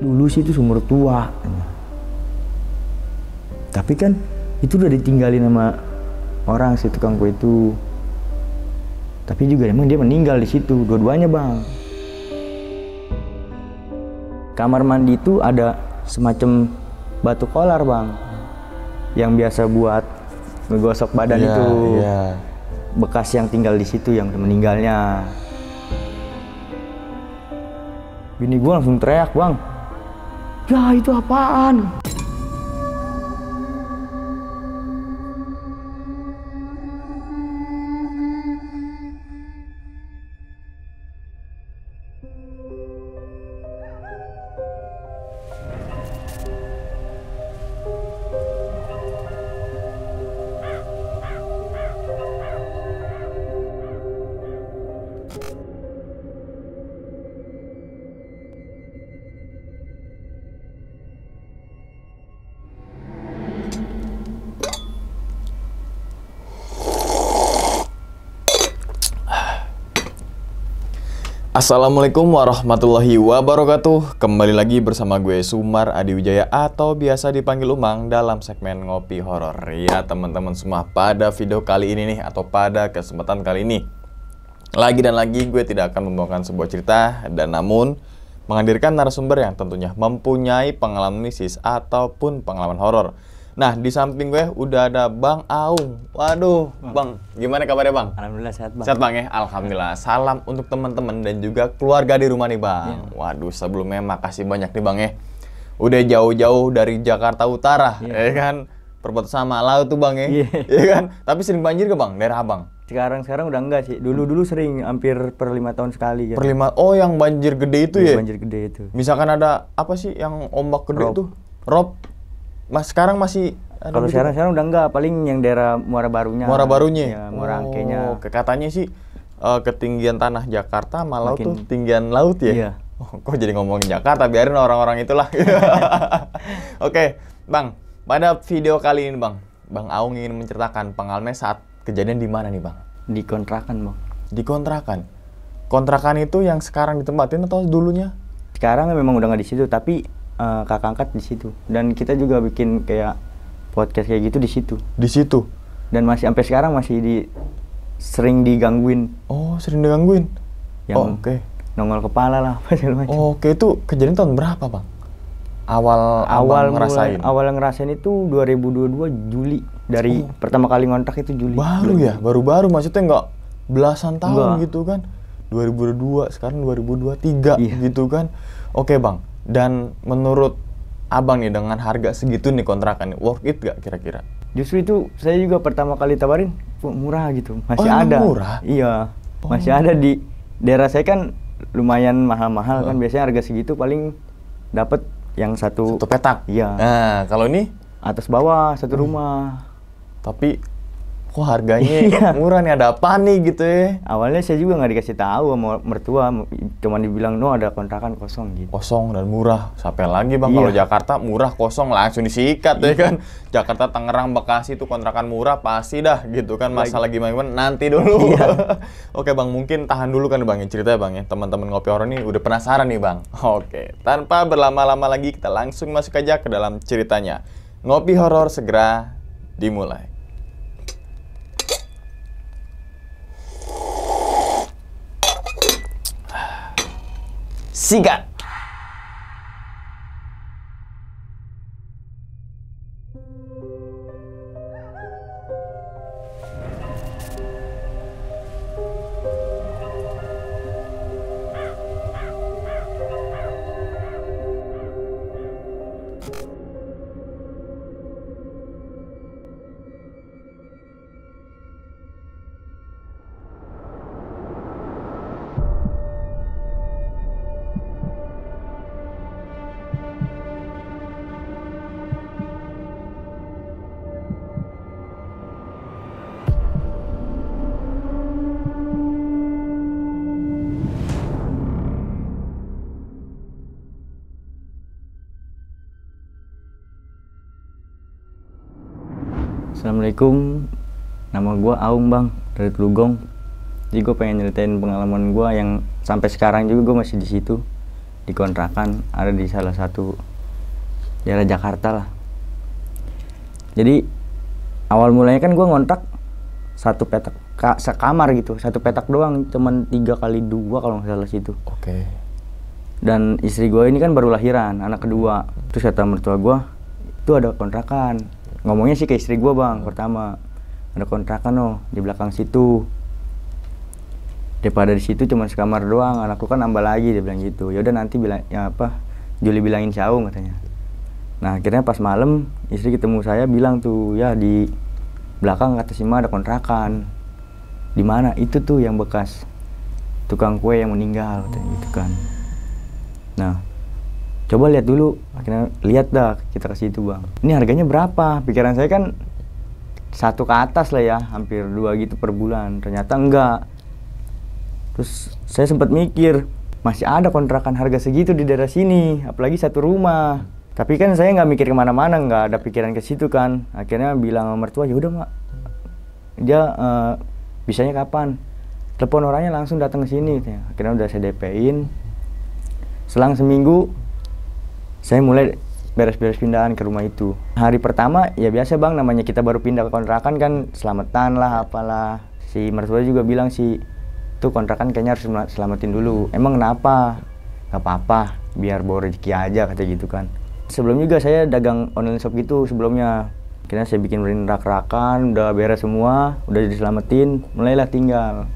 dulu sih itu sumur tua. Tapi kan itu udah ditinggalin sama orang si tukang kue itu. Tapi juga emang dia meninggal di situ, dua-duanya bang. Kamar mandi itu ada semacam batu kolar bang, yang biasa buat ngegosok badan itu. Bekas yang tinggal di situ yang meninggalnya. Bini gue langsung teriak bang, ya itu apaan? Assalamualaikum warahmatullahi wabarakatuh. Kembali lagi bersama gue Sumar Adi Wijaya atau biasa dipanggil Umang dalam segmen Ngopi Horor. Ya teman-teman semua, pada video kali ini nih atau pada kesempatan kali ini, lagi dan lagi gue tidak akan membawakan sebuah cerita dan namun menghadirkan narasumber yang tentunya mempunyai pengalaman mistis ataupun pengalaman horor. Nah, di samping gue udah ada Bang Aung. Waduh, Bang, gimana kabarnya Bang? Alhamdulillah sehat bang. Sehat Bang ya? Alhamdulillah. Salam untuk teman-teman dan juga keluarga di rumah nih Bang. Waduh, sebelumnya makasih banyak nih Bang ya. Udah jauh-jauh dari Jakarta Utara, ya kan? Perbatasan sama laut tuh Bang ya. Ya kan? Tapi sering banjir ke Bang, daerah Abang? Sekarang udah enggak sih. Dulu sering, hampir per 5 tahun sekali. Gitu. Oh, yang banjir gede itu ya? Banjir gede itu. Misalkan ada apa sih yang ombak gede tuh? Rob. Mas sekarang masih ada. Kalau sekarang udah enggak, paling yang daerah Muara Barunya. Muara Barunya. Ya, Muara Angkenya. Katanya sih ketinggian tanah Jakarta malah tuh tinggian laut ya. Iya. Oh, kok jadi ngomongin Jakarta, biarin orang-orang itulah. Oke, Bang. Pada video kali ini Bang Aung ingin menceritakan pengalaman saat kejadian di mana nih Bang? Di kontrakan Bang. Di kontrakan. Kontrakan itu yang sekarang ditempatin atau dulunya? Sekarang memang udah nggak di situ, tapi kakak angkat di situ. Dan kita juga bikin kayak podcast kayak gitu di situ. Di situ. Dan masih sampai sekarang masih sering digangguin. Oh, sering digangguin. Yang oke. Nongol kepala lah apa segala macam. Oke, itu kejadian tahun berapa, Bang? Awal ngerasain. Awal ngerasain itu 2022 Juli. Dari pertama kali ngontrak itu Juli. Baru ya? Baru-baru maksudnya nggak belasan tahun gitu kan? 2022, sekarang 2023 gitu kan? Oke, Bang. Dan menurut Abang nih dengan harga segitu nih kontrakan, worth it gak kira-kira? Justru itu saya juga pertama kali tawarin murah gitu, masih ada. Murah? Iya, masih ada di daerah saya kan lumayan mahal-mahal kan, biasanya harga segitu paling dapat yang satu petak. Iya. Nah, kalau ini atas bawah satu rumah. Tapi kok harganya murah nih, ada apa nih gitu ya? Awalnya saya juga nggak dikasih tahu sama mertua, cuma dibilang no ada kontrakan kosong gitu. Kosong dan murah, siapa lagi Bang? Kalau Jakarta murah kosong langsung disikat ya kan? Jakarta, Tangerang, Bekasi itu kontrakan murah pasti dah gitu kan. Masalah gimana nanti dulu. Oke Bang, mungkin tahan dulu kan Bang ya ceritanya Bang ya. Teman-teman Ngopi Horor nih udah penasaran nih Bang. Oke, tanpa berlama-lama lagi kita langsung masuk aja ke dalam ceritanya. Ngopi Horor segera dimulai. Sikat. Assalamualaikum, nama gue Aung Bang, dari Telugong. Jadi gue pengen nyeritain pengalaman gue yang sampai sekarang juga gue masih di situ. di kontrakan, ada di salah satu daerah Jakarta lah. Jadi awal mulanya kan gue ngontrak satu petak sekamar gitu, satu petak doang, cuman 3x2 kalau nggak salah situ. Oke. Dan istri gue ini kan baru lahiran, anak kedua. Terus kata mertua gue, itu ada kontrakan. Ngomongnya sih ke istri gue bang, pertama ada kontrakan loh di belakang situ. Daripada di situ cuma sekamar doang, anakku kan nambah lagi, dia bilang gitu. Ya udah nanti bilang ya apa, Juli bilangin Saung katanya. Nah akhirnya pas malam istri ketemu saya bilang tuh, ya di belakang kata Sima ada kontrakan. Di mana? Itu tuh yang bekas tukang kue yang meninggal katanya gitu kan. Nah coba lihat dulu, akhirnya lihat dah kita ke situ bang. Ini harganya berapa? Pikiran saya kan 1 ke atas lah ya, hampir 2 gitu per bulan. Ternyata enggak. Terus saya sempat mikir, masih ada kontrakan harga segitu di daerah sini, apalagi satu rumah. Tapi kan saya nggak mikir kemana-mana, nggak ada pikiran ke situ kan. Akhirnya bilang sama mertua, ya udah mak, dia bisanya kapan? Telepon orangnya langsung datang ke sini. Akhirnya udah saya DP-in. Selang seminggu, saya mulai beres-beres pindahan ke rumah itu. Hari pertama ya biasa bang, namanya kita baru pindah ke kontrakan kan, selamatan lah apalah. Si mertua juga bilang sih, tuh kontrakan kayaknya harus selamatin dulu. Emang kenapa? Gak apa-apa, biar bawa rezeki aja kata gitu kan. Sebelum juga saya dagang online shop gitu sebelumnya. Akhirnya saya bikin rak-rakan, udah beres semua, udah diselamatin, mulailah tinggal.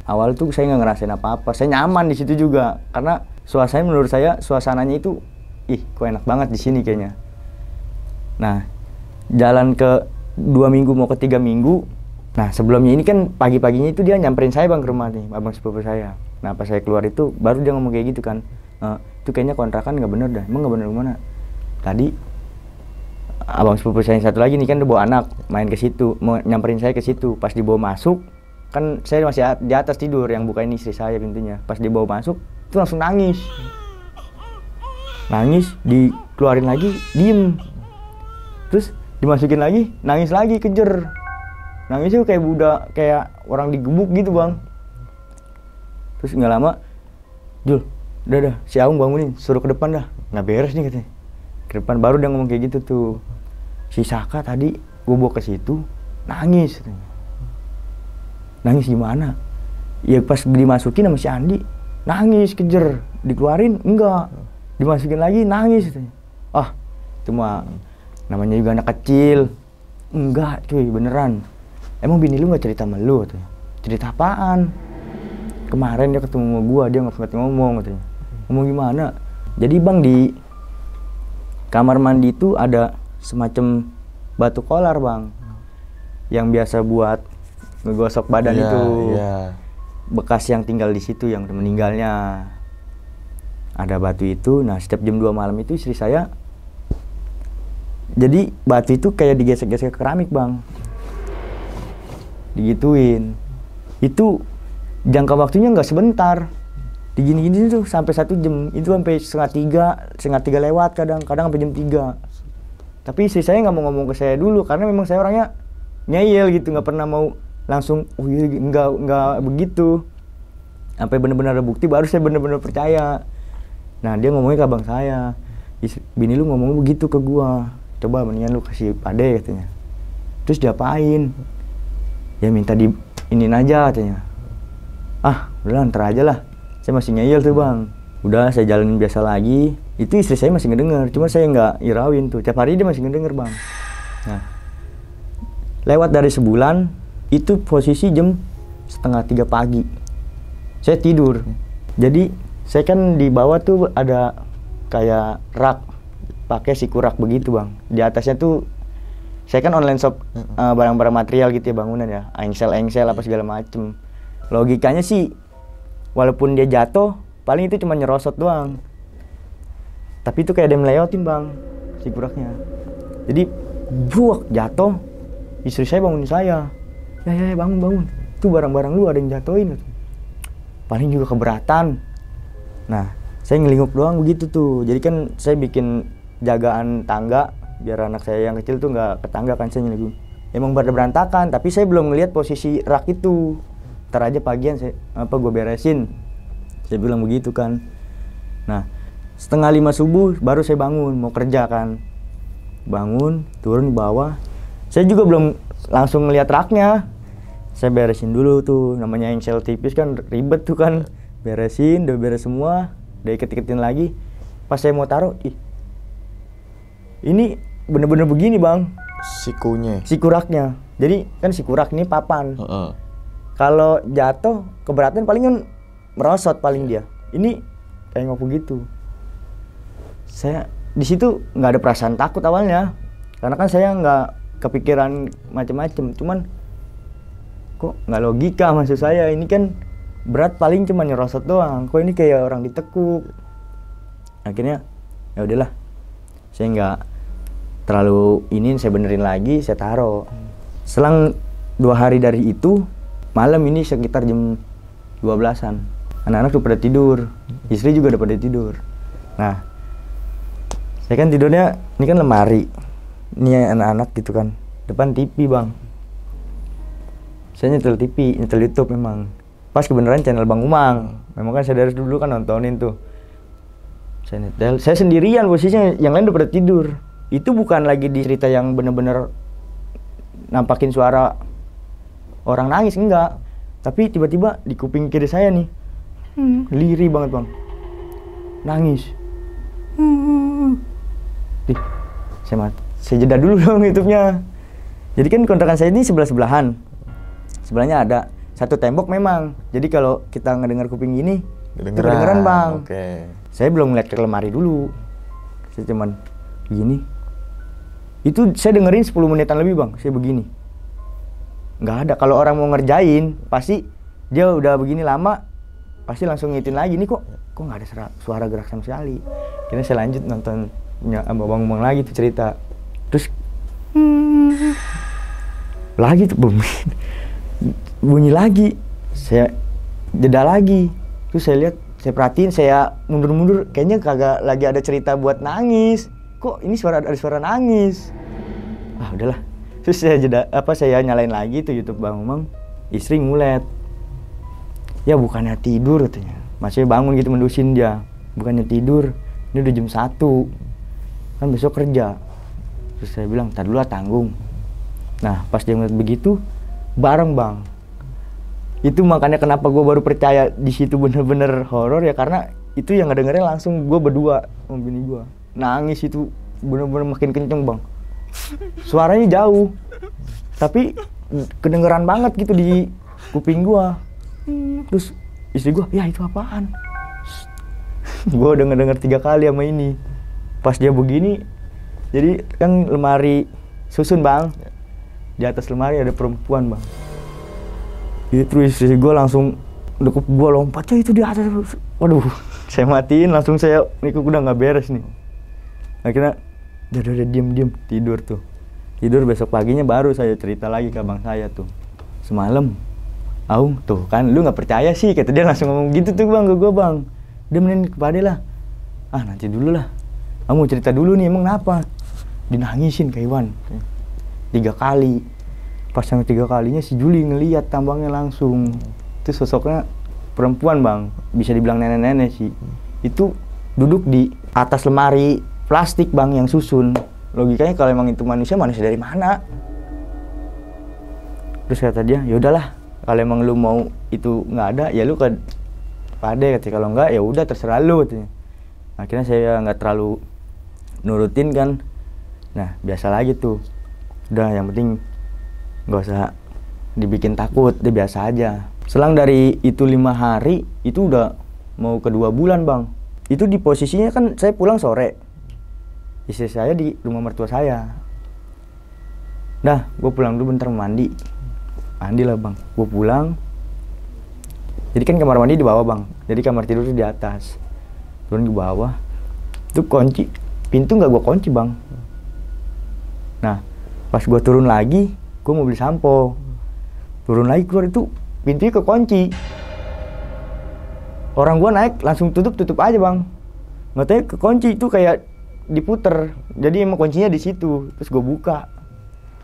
Awal tuh saya nggak ngerasain apa-apa, saya nyaman di situ juga karena menurut saya suasananya itu, kok enak banget di sini kayaknya. Nah, jalan ke 2 minggu mau ke 3 minggu. Nah, sebelumnya ini kan pagi-paginya itu dia nyamperin saya bang ke rumah nih, abang sepupu saya. Nah, pas saya keluar itu baru dia ngomong kayak gitu kan, itu kayaknya kontrakan nggak bener dah. Emang nggak bener gimana? Tadi abang sepupu saya yang satu lagi nih kan udah bawa anak main ke situ, mau nyamperin saya ke situ. Pas dibawa masuk, kan saya masih di atas tidur, yang bukain istri saya pintunya. Pas dibawa masuk, itu langsung nangis. Nangis, dikeluarin lagi, diem. Terus dimasukin lagi, nangis lagi, kejer. Nangisnya kayak budak, kayak orang digebuk gitu bang. Terus nggak lama, Jul, udah si Aung bangunin, suruh ke depan dah, nggak beres nih katanya. Ke depan baru dia ngomong kayak gitu tuh. Si Saka tadi gue bawa ke situ nangis katanya. Nangis gimana? Ya pas dimasukin sama si Andi nangis, kejer. Dikeluarin enggak, dimasukin lagi nangis katanya. Ah itu mah namanya juga anak kecil. Enggak cuy, beneran. Emang bini lu gak cerita sama lu katanya. Cerita apaan? Kemarin dia ketemu sama gua, dia gak sempat ngomong katanya. Ngomong gimana? Jadi bang, di kamar mandi itu ada semacam batu kolar bang, yang biasa buat ngegosok badan itu. Bekas yang tinggal di situ, yang meninggalnya. Ada batu itu. Nah setiap jam 2 malam itu istri saya, jadi batu itu kayak digesek-gesek ke keramik bang, digituin. Itu jangka waktunya nggak sebentar, digini-gini tuh sampai 1 jam. Itu sampai setengah tiga lewat, kadang sampai jam 3. Tapi istri saya nggak mau ngomong ke saya dulu karena memang saya orangnya ngeyel gitu, nggak pernah mau langsung nggak begitu. Sampai benar-benar ada bukti baru saya benar-benar percaya. Nah dia ngomongnya ke abang saya, bini lu ngomong begitu ke gua, coba mendingan lu kasih pade katanya. Terus diapain? Ya minta di inin aja katanya. Ah udah ntar aja lah, saya masih ngeyel tuh bang. Udah saya jalanin biasa lagi. Itu istri saya masih ngedenger, cuma saya nggak irawin tuh. Tiap hari dia masih ngedenger bang. Nah lewat dari sebulan, itu posisi jam 2:30 pagi saya tidur. Jadi saya kan di bawah tuh ada kayak rak, pakai siku rak begitu bang. Di atasnya tuh saya kan online shop barang-barang material gitu ya, bangunan ya, engsel apa segala macem. Logikanya sih walaupun dia jatuh paling itu cuma nyerosot doang, tapi itu kayak ada yang melewatin bang siku raknya. Jadi buak jatuh, istri saya bangunin saya, ya bangun, tuh barang-barang lu ada yang jatuhin. Paling juga keberatan. Nah saya ngelingkup doang begitu tuh. Jadi kan saya bikin jagaan tangga biar anak saya yang kecil tuh nggak ke tangga kan, saya nyelingkup. Emang pada berantakan, tapi saya belum ngeliat posisi rak itu. Ntar aja pagian gue beresin, saya bilang begitu kan. Nah 4:30 subuh baru saya bangun mau kerja kan. Bangun, turun ke bawah. Saya juga belum langsung ngeliat raknya. Saya beresin dulu tuh, namanya engsel tipis kan ribet tuh kan. Beresin, udah beres semua, udah iket-iketin lagi. Pas saya mau taruh, ini bener-bener begini bang. Siku raknya. Jadi kan siku rak ini papan. Kalau jatuh keberatan paling kan merosot paling dia. Ini kayak ngopo gitu. Saya di situ nggak ada perasaan takut awalnya, karena kan saya nggak kepikiran macem-macem. Cuman kok nggak logika maksud saya, ini kan berat paling cuma nyerosot doang. Kok ini kayak orang ditekuk. Akhirnya ya udahlah, saya nggak terlalu ini, saya benerin lagi, saya taruh. Selang 2 hari dari itu, malam ini sekitar jam 12-an, anak-anak tuh pada tidur, istri juga udah pada tidur. Nah, saya kan tidurnya, ini kan lemari, ini anak-anak gitu kan, depan TV bang. Saya nyetel TV, nyetel YouTube memang. Pas kebenaran channel Bang Umang, memang kan saya dari dulu kan nontonin tuh. Saya nyetel, saya sendirian posisinya, yang lain udah pada tidur. Itu bukan lagi di cerita yang bener-bener nampakin suara orang nangis, enggak. Tapi tiba-tiba di kuping kiri saya nih, lirih banget bang, nangis. Saya jeda dulu dong YouTube-nya. Jadi kan kontrakan saya ini sebelah-sebelahan. Sebelahnya ada satu tembok memang. Jadi kalau kita ngedengar kuping gini, kedengeran bang. Saya belum ngeliat ke lemari dulu. Saya cuman begini. Itu saya dengerin 10 menitan lebih bang, saya begini. Nggak ada, kalau orang mau ngerjain, pasti dia udah begini lama, pasti langsung ngitin lagi. Nih kok nggak ada suara gerak sama sekali. Akhirnya saya lanjut nontonnya sama Bang Umang lagi tuh cerita. Terus lagi tuh bunyi lagi. Saya jeda lagi. Terus saya lihat, saya perhatiin, saya mundur-mundur, kayaknya kagak lagi ada cerita buat nangis. Kok ini ada suara nangis? Ah udahlah. Terus saya nyalain lagi tuh YouTube Bang Umang. Istri ngulet. Ya bukannya tidur katanya. Masih bangun gitu mendusin dia. Bukannya tidur. Ini udah jam 1. Kan besok kerja. Terus saya bilang, "Entar dulu lah tanggung." Nah, pas dia ngeliat begitu, bareng bang. Itu makanya kenapa gue baru percaya di situ bener-bener horor ya, karena itu yang ngedengerin langsung gue berdua sama bini gue. Nangis itu bener-bener makin kenceng bang. Suaranya jauh, tapi kedengeran banget gitu di kuping gua. Terus istri gua, ya itu apaan? Gua udah ngedenger 3 kali sama ini. Pas dia begini, jadi kan lemari susun bang. Di atas lemari ada perempuan bang. Itu istri gua langsung dekup gua, lompat, ya itu di atas. Waduh, saya matiin, langsung saya, ini udah nggak beres nih. Akhirnya udah diem tidur tuh. Tidur, besok paginya baru saya cerita lagi ke abang saya tuh. Semalam, Aung tuh kan lu nggak percaya sih, kata dia langsung ngomong gitu tuh bang ke gue bang. Dia mending kepada lah. Ah nanti dulu lah. Kamu cerita dulu nih emang kenapa? Dinangisin ke Iwan 3 kali. Pas yang 3 kalinya si Juli ngeliat tambangnya langsung. Itu sosoknya perempuan bang, bisa dibilang nenek-nenek sih. Itu duduk di atas lemari plastik bang yang susun. Logikanya kalau emang itu manusia dari mana? Terus kata dia, ya udahlah, kalau emang lu mau itu nggak ada, ya lu ke Pade katanya. Kalau nggak, ya udah terserah lu katanya. Akhirnya saya nggak terlalu nurutin kan. Nah biasa lagi tuh. Udah yang penting nggak usah dibikin takut, dia biasa aja. Selang dari itu 5 hari, itu udah mau ke 2 bulan bang. Itu di posisinya kan saya pulang sore. Istri saya di rumah mertua saya. Dah, gue pulang dulu bentar mandi. Mandi lah bang. Gue pulang. Jadi kan kamar mandi di bawah bang. Jadi kamar tidur di atas. Turun ke bawah. Itu kunci. Pintu nggak gue kunci bang. Nah, pas gue turun lagi, gue mau beli sampo. Turun lagi keluar itu pintunya kekunci. Orang gue naik langsung tutup aja bang. Nggak tahu kekunci itu kayak diputer, jadi emang kuncinya di situ. Terus gue buka,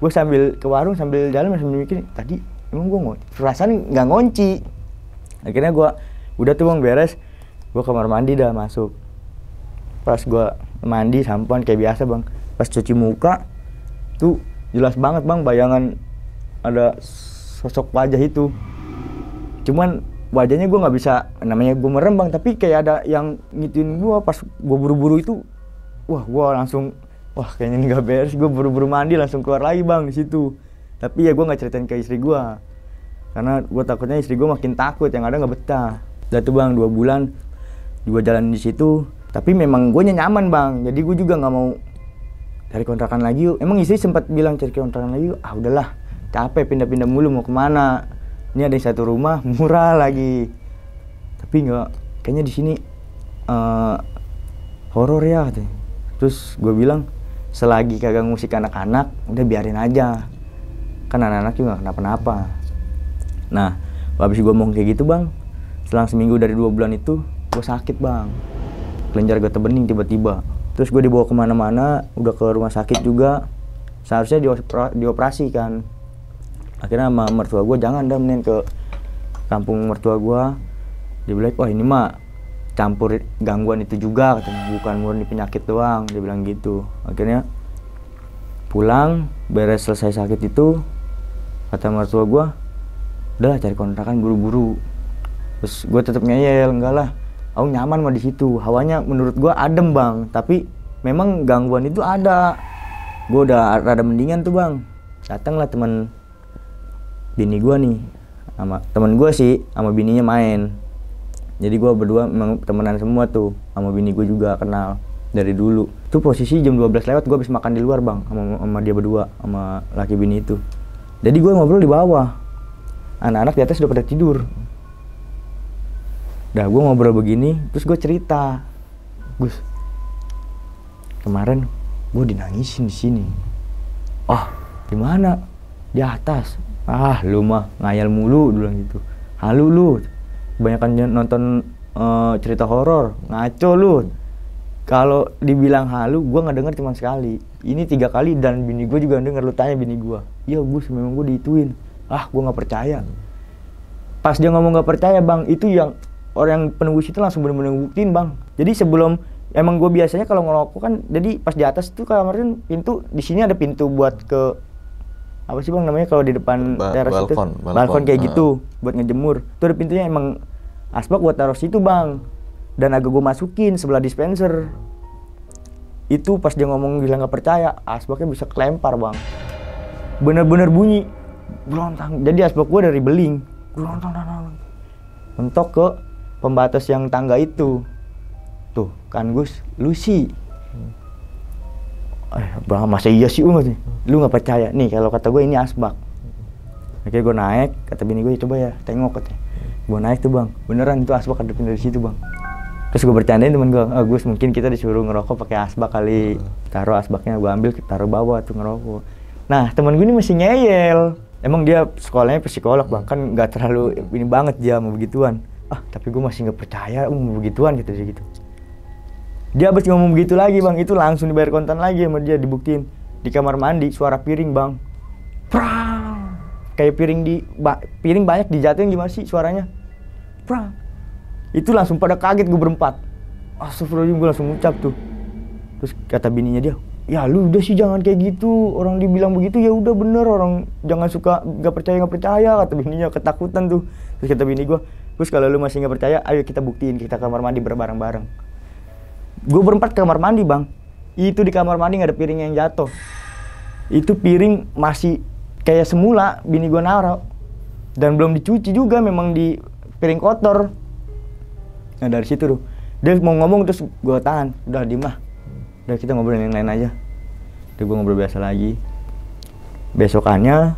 gue sambil ke warung sambil jalan sambil mikir, tadi emang gue perasaan nggak ngunci. Akhirnya gue udah tuh bang beres, gue kamar mandi dah masuk. pas gue mandi sampoan kayak biasa bang, pas cuci muka tuh jelas banget bang bayangan ada sosok wajah itu. Cuman wajahnya gue nggak bisa, namanya gue merem bang, tapi kayak ada yang ngituin gue. Pas gue buru-buru itu, wah gue langsung, wah kayaknya ini nggak beres. Gue buru-buru mandi langsung keluar lagi bang di situ. Tapi ya gue nggak ceritain ke istri gue, karena gue takutnya istri gue makin takut, yang ada nggak betah. Udah tuh bang 2 bulan gue jalan di situ, tapi memang gue nyaman bang. Jadi gue juga nggak mau cari kontrakan lagi yuk. Emang istri sempat bilang cari kontrakan lagi yuk. Ah udahlah, capek pindah-pindah mulu, mau kemana? Ini ada satu rumah murah lagi, tapi nggak, kayaknya di sini horor ya katanya. Terus gue bilang selagi kagak ngusik anak-anak udah biarin aja, kan anak-anak juga nggak kenapa-napa. Nah habis gue ngomong kayak gitu bang, selang seminggu dari 2 bulan itu gue sakit bang, kelenjar gue bening tiba-tiba. Terus gue dibawa kemana-mana, udah ke rumah sakit juga, seharusnya dioperasi kan. Akhirnya sama mertua gue, jangan dah, mending ke kampung mertua gue. Dia bilang, wah ini mah campur gangguan itu juga katanya, bukan murni penyakit doang, dia bilang gitu. Akhirnya pulang, beres selesai sakit itu, kata mertua gue, udahlah cari kontrakan buru-buru. Terus gue tetap ngeyel, enggak lah, aku nyaman mah di situ. Hawanya menurut gue adem bang, tapi memang gangguan itu ada. Gue udah rada mendingan tuh bang. Datanglah teman bini gue nih, sama temen gue sih, sama bininya main. Jadi gue berdua memang temenan semua tuh, sama bini gue juga kenal dari dulu. Tuh posisi jam 12 lewat, gue habis makan di luar bang, sama dia berdua, sama laki bini itu. Jadi gue ngobrol di bawah, anak-anak di atas udah pada tidur. Dah gue ngobrol begini, terus gue cerita, Gus, kemarin gue dinangisin di sini. Oh, di mana? Di atas. Ah, lu mah ngayal mulu, dia bilang gitu. Halu lu, kebanyakan nonton cerita horor, ngaco lu. Kalau dibilang halu, gue nggak denger cuma sekali. Ini 3 kali dan bini gue juga denger. Lu tanya bini gue, iya Gus, memang gue diituin. Ah, gue nggak percaya. Pas dia ngomong nggak percaya bang, itu yang orang yang penunggu situ langsung bener-bener buktiin bang. Jadi sebelum, emang gue biasanya kalau ngerokok kan, jadi pas di atas tuh kemarin pintu, di sini ada pintu buat ke apa sih bang namanya kalau di depan teras itu, balkon kayak gitu buat ngejemur. Tuh ada pintunya emang asbak buat taruh situ bang. Dan agak gue masukin sebelah dispenser. Itu pas dia ngomong bilang nggak percaya, asbaknya bisa kelempar bang. Bener-bener bunyi belontang. Jadi asbak gue dari beling, belontang, mentok ke pembatas yang tangga itu. Tuh kan Gus, lu sih bang, masa iya sih lu nggak percaya? Nih kalau kata gue ini asbak. Akhirnya gue naik, kata bini gue coba ya tengok katanya. Gue naik tuh bang, beneran itu asbak ada dari situ bang. Terus gue bercandain temen gue, Gus mungkin kita disuruh ngerokok pakai asbak kali. Taruh asbaknya, gue ambil taruh bawah tuh ngerokok. Nah temen gue ini masih ngeyel. Emang dia sekolahnya psikolog bang, kan nggak terlalu ini banget dia mau begituan. Ah tapi gue masih nggak percaya mau begituan gitu gitu. Dia habis ngomong begitu lagi bang, itu langsung dibayar kontan lagi sama dia, dibuktiin. Di kamar mandi suara piring bang, prang, kayak piring banyak dijatuhin gimana sih suaranya, prang. Itu langsung pada kaget gue berempat. Astagfirullahaladzim, gue langsung ngucap tuh. Terus kata bininya dia, ya lu udah sih jangan kayak gitu, orang dibilang begitu ya udah bener, orang jangan suka nggak percaya, kata bininya ketakutan tuh. Terus kata bini gue, terus kalau lu masih nggak percaya, ayo kita buktiin, kita kamar mandi bareng-bareng. Gue berempat ke kamar mandi bang, itu di kamar mandi nggak ada piring yang jatuh. Itu piring masih kayak semula bini gue naruh, dan belum dicuci juga, memang di piring kotor. Nah dari situ tuh dia mau ngomong, terus gue tahan, udah diem lah, udah kita ngobrol yang lain aja. Terus gue ngobrol biasa lagi. Besokannya,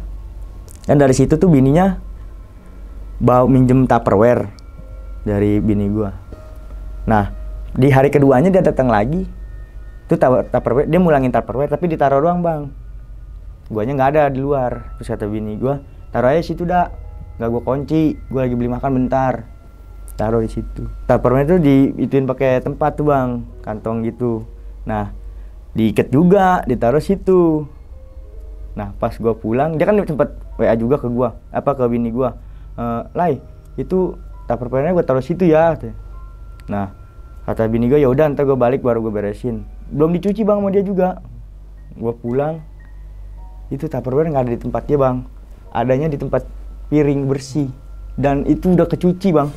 dan dari situ tuh bininya bawa minjem Tupperware dari bini gue. Nah di hari keduanya dia datang lagi, tuh Tupperware, dia mulangin Tupperware tapi ditaruh doang bang. Guanya nggak ada di luar. Terus kata bini gue, taruh aja situ dah, nggak gue kunci, gue lagi beli makan bentar. Taruh di situ. Tupperware itu diituin pakai tempat tuh bang, kantong gitu. Nah diikat juga, ditaruh situ. Nah pas gue pulang, dia kan sempat WA juga ke gue, ke bini gue, Lai itu Tupperware-nya gue taruh situ ya. Nah Kata bini gue, ya udah ntar gue balik baru gue beresin. Belum dicuci bang sama dia juga. Gue pulang, itu Tupperware nggak ada di tempat dia bang, adanya di tempat piring bersih, dan itu udah kecuci bang.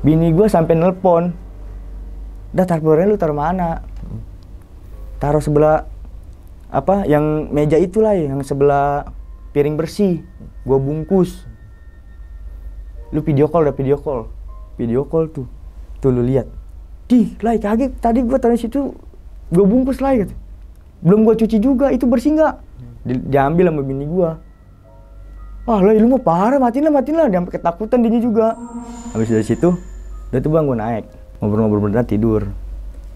Bini gue sampai nelpon, dah Tupperware lu taruh mana? Taruh sebelah apa yang meja itulah, yang sebelah piring bersih. Gue bungkus. Lu video call tuh lu lihat. Lah kaget, tadi gue taruh situ, gue bungkus lah gitu. Belum gue cuci juga, itu bersih nggak? Diambil sama bini gue. Wah lah, lu mau parah, matiin lah. Dia sampai ketakutan dia juga. Habis dari situ, udah tuh bang gue naik, ngobrol-ngobrol beneran tidur.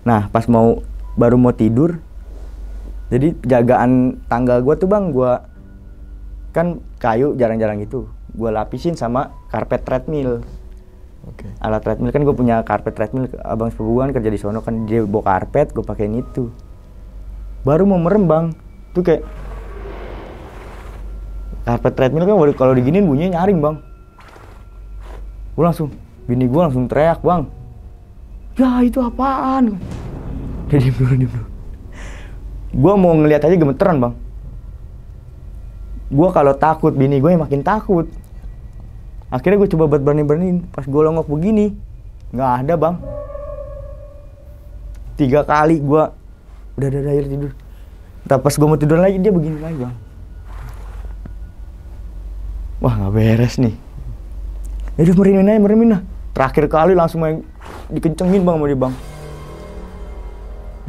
Nah pas baru mau tidur, jadi jagaan tangga gue tuh bang, gue kan kayu jarang-jarang itu, gue lapisin sama karpet treadmill. Alat treadmill kan gue punya karpet treadmill, abang sepupu gue kan kerja di sono kan, dia bawa karpet, gue pakein itu. Baru mau merem bang, tuh kayak karpet treadmill kan kalau diginiin bunyinya nyaring bang. Bini gue langsung teriak bang, ya itu apaan? Dia diem dulu. Gue mau ngeliat aja gemeteran bang. Gue kalau takut, bini gue makin takut. Akhirnya gue coba buat berani-beraniin, pas gue longok begini, nggak ada bang. 3 kali gue udah air tidur. Tapi pas gue mau tidur lagi, dia begini lagi bang. Wah nggak beres nih. Yaudah meremin lah. Terakhir kali langsung main dikencengin bang sama dia bang.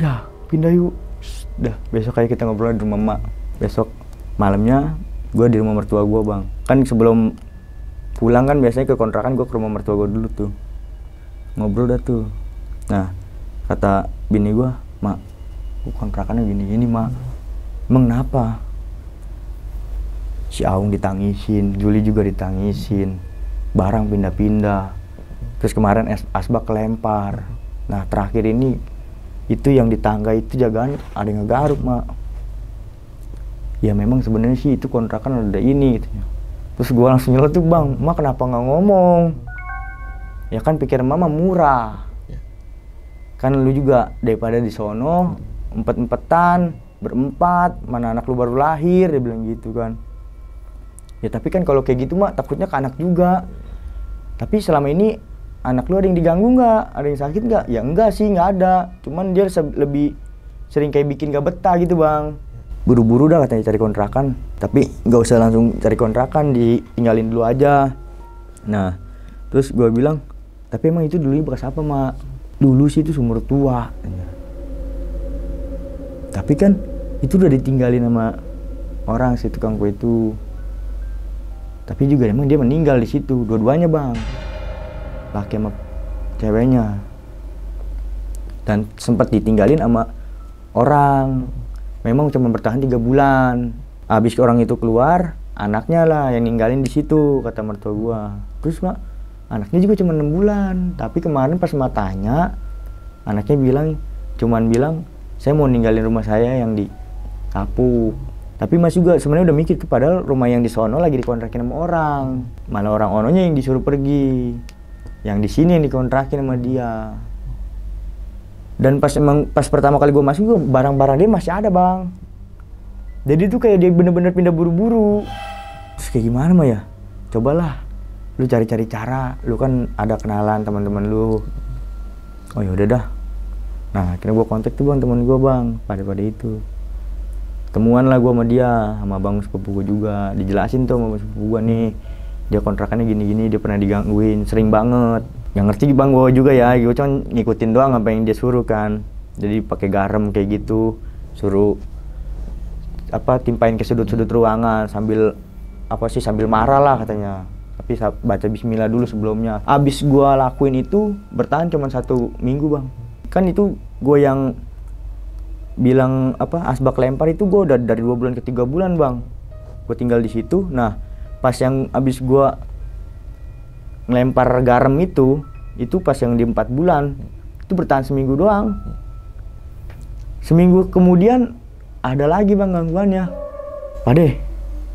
Ya pindah yuk. Dah besok kayak kita ngobrol di rumah emak. Besok malamnya gue di rumah mertua gue bang. Kan sebelum pulang kan biasanya ke kontrakan gue ke rumah mertua gue dulu tuh. Ngobrol dah tuh. Nah kata bini gue, mak kontrakannya gini-gini mak. Emang kenapa? Si Aung ditangisin, Juli juga ditangisin, barang pindah-pindah. Terus kemarin asbak kelempar. Nah terakhir ini itu yang di tangga itu jagaan ada yang ngegaruk mak. Ya memang sebenarnya sih itu kontrakan ada ini gitu. Terus gue langsung nyeletuk, bang, mak kenapa nggak ngomong? Ya kan pikiran mama murah. Kan lu juga daripada di sono empet-empetan berempat, mana anak lu baru lahir, dia bilang gitu kan. Ya tapi kan kalau kayak gitu mak takutnya ke anak juga. Tapi selama ini anak lu ada yang diganggu nggak? Ada yang sakit nggak? Ya enggak sih, nggak ada. Cuman dia lebih sering kayak bikin gak betah gitu bang. Buru-buru dah katanya cari kontrakan. Tapi nggak usah langsung cari kontrakan, ditinggalin dulu aja. Nah terus gue bilang, tapi emang itu dulunya bekas apa mak? Dulu sih itu sumur tua. Tapi kan itu udah ditinggalin sama orang si tukang kue itu. Tapi juga emang dia meninggal di situ, dua-duanya bang, laki sama ceweknya. Dan sempat ditinggalin sama orang. Memang cuma bertahan 3 bulan. Habis orang itu keluar, anaknya lah yang ninggalin di situ, kata mertua gua. Terus mak, anaknya juga cuma 6 bulan. Tapi kemarin pas matanya, anaknya cuman bilang, saya mau ninggalin rumah saya yang di Kapuk. Tapi Mas juga sebenarnya udah mikir tuh, padahal rumah yang di sono lagi dikontrakin sama orang. Malah orang ononya yang disuruh pergi. Yang di sini yang dikontrakin sama dia. Dan pas pertama kali gue masuk, barang-barang dia masih ada bang. Jadi tuh kayak dia bener-bener pindah buru-buru. Terus kayak gimana mah ya? Cobalah, lu cari-cari cara. Lu kan ada kenalan teman-teman lu. Oh ya udah dah. Nah akhirnya gue kontak tuh bang teman gue bang. Pada itu. Temuan lah gue sama dia, sama bang sepupu gue juga. Dijelasin tuh sama sepupu gue nih, dia kontrakannya gini-gini, dia pernah digangguin, sering banget. Yang ngerti bang gue juga ya, gue cuma ngikutin doang apa yang dia suruh kan. Jadi pakai garam kayak gitu, suruh timpain ke sudut-sudut ruangan sambil marah lah katanya. Tapi baca bismillah dulu sebelumnya. Abis gue lakuin itu bertahan cuma 1 minggu bang. Kan itu gue yang bilang asbak lempar itu gue udah dari 2 bulan ke 3 bulan bang. Gue tinggal di situ. Nah pas yang abis gue ngelempar garam itu pas yang di 4 bulan itu bertahan 1 minggu doang. 1 minggu kemudian ada lagi bang gangguannya. Pade,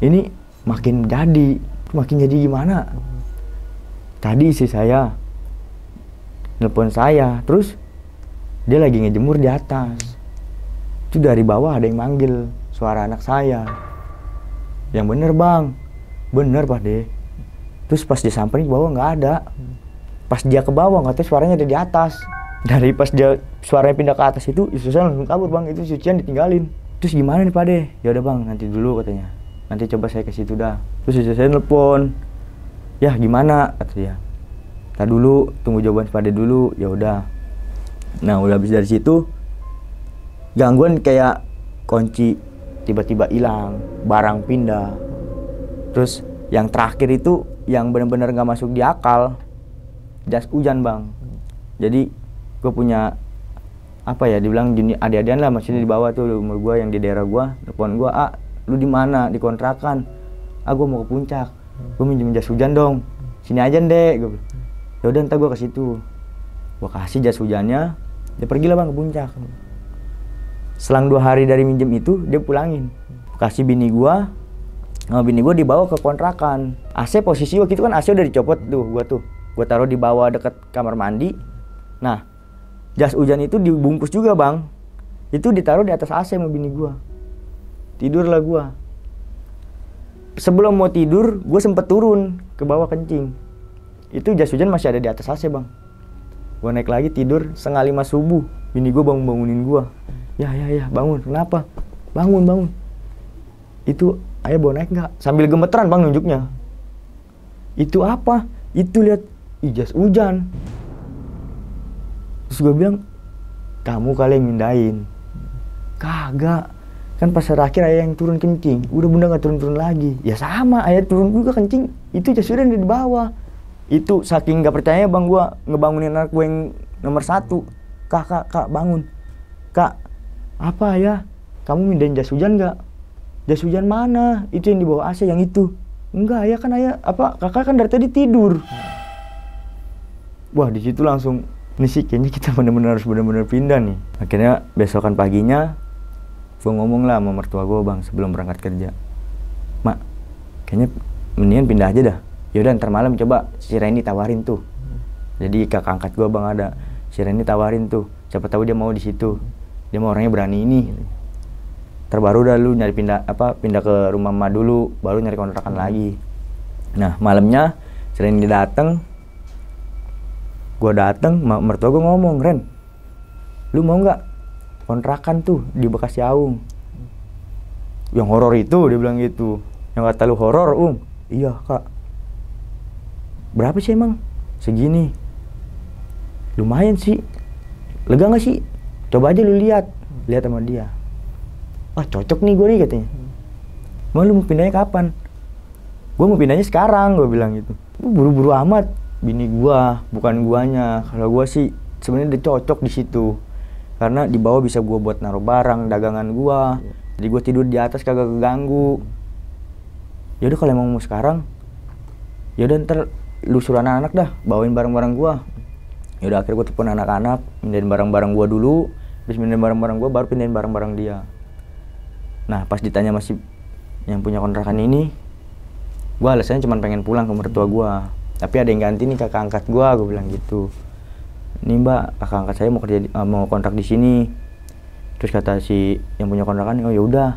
ini makin jadi gimana? Tadi istri saya nelpon saya, terus dia lagi ngejemur di atas. Itu dari bawah ada yang manggil, suara anak saya. Yang bener bang, bener Pak De. Terus pas dia samperin ke bawah nggak ada. Pas dia ke bawah nggak tahu suaranya ada di atas. Dari pas dia suaranya pindah ke atas itu, saya langsung kabur bang, itu cucian ditinggalin. Terus gimana nih Pak De? Ya udah bang, nanti dulu katanya. Nanti coba saya ke situ dah. Terus saya nelpon. Ya gimana kata dia. Tar dulu, tunggu jawaban Pak De dulu. Ya udah. Nah udah habis dari situ, gangguan kayak kunci tiba-tiba hilang, barang pindah. Terus yang terakhir itu yang benar-benar nggak masuk di akal, jas hujan bang. Jadi gue punya apa ya, dibilang adik-adian lah, maksudnya di bawah tuh umur gue yang di daerah gue, telepon gue, lu di mana, di kontrakan? Gue mau ke puncak, gue minjem jas hujan dong, sini aja deh. Gue, ya udah ntar gue ke situ. Gue kasih jas hujannya, dia pergi lah bang ke puncak. Selang 2 hari dari minjem itu, dia pulangin. Kasih bini gua dibawa ke kontrakan. AC posisi waktu itu kan AC udah dicopot tuh, gua taruh di bawah dekat kamar mandi. Nah, jas hujan itu dibungkus juga bang. Itu ditaruh di atas AC sama bini gua. Tidurlah gua. Sebelum mau tidur, gua sempet turun ke bawah kencing. Itu jas hujan masih ada di atas AC bang. Gua naik lagi tidur, 4:30 subuh. Bini gua bangunin gua. Ya bangun, kenapa? Bangun. Itu ayah bawa naik nggak? Sambil gemeteran bang nunjuknya. Itu apa? Itu lihat jas hujan. Terus gue bilang, kamu kali yang mindahin. Kagak. Kan pas terakhir ayah yang turun kencing. Udah bunda nggak turun lagi. Ya sama, ayah turun juga kencing. Itu jas hujan di bawah. Itu saking nggak percaya bang gue ngebangunin anak gue yang nomor 1. Kak bangun. Kak, apa ya? Kamu mindahin jas hujan nggak? Jas hujan mana? Itu yang di bawah AC yang itu. Enggak, ayah kan kakak kan dari tadi tidur. Wah, di situ langsung nih sih kayaknya kita benar-benar harus pindah nih. Akhirnya besokan paginya gue ngomong lah sama mertua gue bang sebelum berangkat kerja. Mak, kayaknya mendingan pindah aja dah. Yaudah ntar malam coba si Reni tawarin tuh. Jadi kakak angkat gue bang ada. Si Reni tawarin tuh. Siapa tahu dia mau di situ. Dia mau orangnya berani ini. Terbaru dah lu nyari pindah ke rumah emak dulu, baru nyari kontrakan lagi. Nah malamnya sering dia dateng, gue dateng, mertua gue ngomong, Ren, lu mau nggak kontrakan tuh di Bekasi Aung? Yang horor itu dia bilang gitu. Yang kata lu horor, iya kak. Berapa sih emang? Segini. Lumayan sih. Lega nggak sih? Coba aja lu lihat sama dia. Wah cocok nih gue nih katanya. Mau lu mau pindahnya kapan? Gue mau pindahnya sekarang, gue bilang gitu. Buru-buru amat, bini gue, bukan guanya. Kalau gue sih sebenarnya udah cocok di situ. Karena di bawah bisa gue buat naruh barang, dagangan gue. Jadi gue tidur di atas kagak keganggu. Yaudah kalau emang mau sekarang, yaudah ntar lu suruh anak-anak dah bawain barang-barang gue. Yaudah akhirnya gue telepon anak-anak, pindahin barang-barang gue dulu. Habis pindahin barang-barang gue, baru pindahin barang-barang dia. Nah pas ditanya masih yang punya kontrakan ini, gue alasannya cuma pengen pulang ke mertua gue. Tapi ada yang ganti nih kakak angkat gue bilang gitu. Ini mbak, kakak angkat saya mau kontrak di sini. Terus kata si yang punya kontrakan, oh ya udah.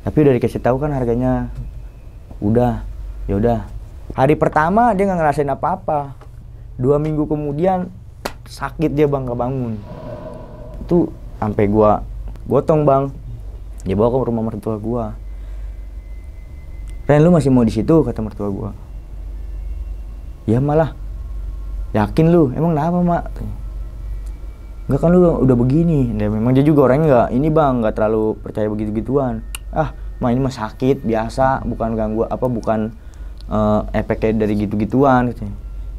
Tapi udah dikasih tahu kan harganya. Udah, ya udah. Hari pertama dia nggak ngerasain apa-apa. 2 minggu kemudian sakit dia bang, nggak bangun. Itu sampai gue gotong bang. Dia bawa ke rumah mertua gua. Ren, lu masih mau di situ? Kata mertua gua. Ya malah. Yakin lu? Emang kenapa mak? Enggak kan lu udah begini. Dan memang dia juga orangnya nggak terlalu percaya begitu-gituan. Mak ini mah sakit biasa, bukan ganggu bukan efeknya dari gitu-gituan.